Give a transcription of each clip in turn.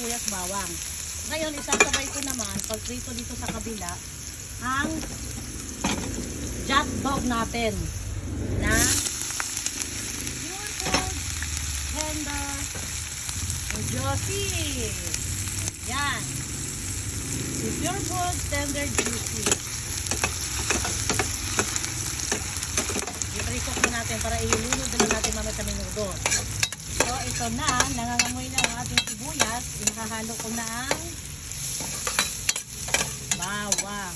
sibuyas, bawang. Ngayon, isasabay ko naman, pagprito dito sa kabila, ang jack dog natin na pure food, tender, and juicy. Yan. Si pure food, tender, juicy. I-prito ko natin para ilunod na natin mamaya sa minuto. So, ito na, nangangamoy na ang ating sibuyas. Inahalo ko na ang bawang.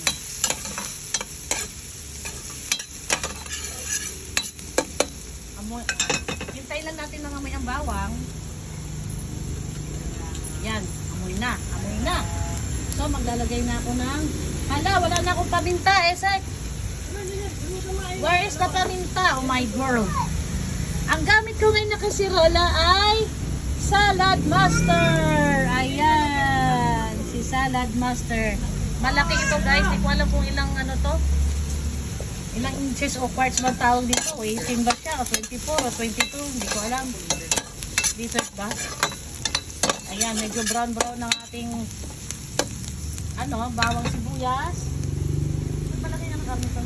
Hintayin lang natin nangamoy ang bawang. Yan, amoy na, amoy na. So, maglalagay na ako ng, hala, wala na akong paminta, Esek. Where is the paminta? Oh my girl. Ang gamit ko ngayon na kasirola ay Salad Master. Ayan, si Salad Master. Malaki ito guys, hindi ko alam kung ilang ano to. Ilang inches o quarts bang tawag dito. 18 ba siya? O 24 o 22? Hindi ko alam. Dito ba? Ayan, medyo brown ang ating ano, bawang sibuyas. Malaki na kami ito.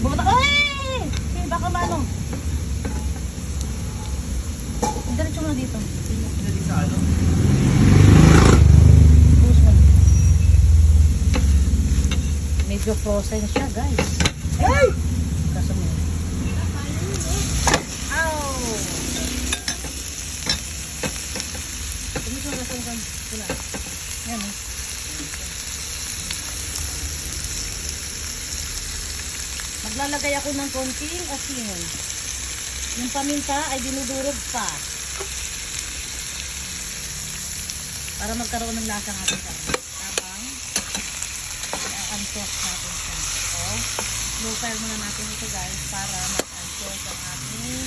Bumata. Ay! Okay, baka maano. Diretso mo dito. Dito sa ano? Medyo frozen siya, guys. Ay! Kaso mo. Ow! Tumisong. Yan eh. Maglalagay ako ng konting asin. Yung paminta ay dinudurog pa. Para magkaroon ng lasa ng ating karne. Habang i-untoast natin siya. So, low fire muna natin ito guys para mag-untoast ang ating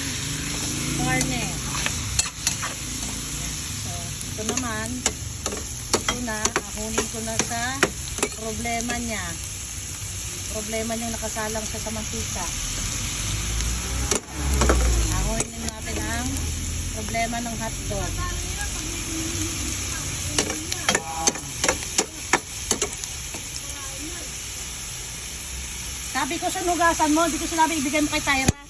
karne. So, ito naman, ito na, ahunin ko na sa problema niya. Problema niyang nakasalang siya sa mantika. Ahunin natin ang problema ng hotdog. Sabi ko sa nugasan mo, hindi ko sinabi ibigay mo kay Tyra.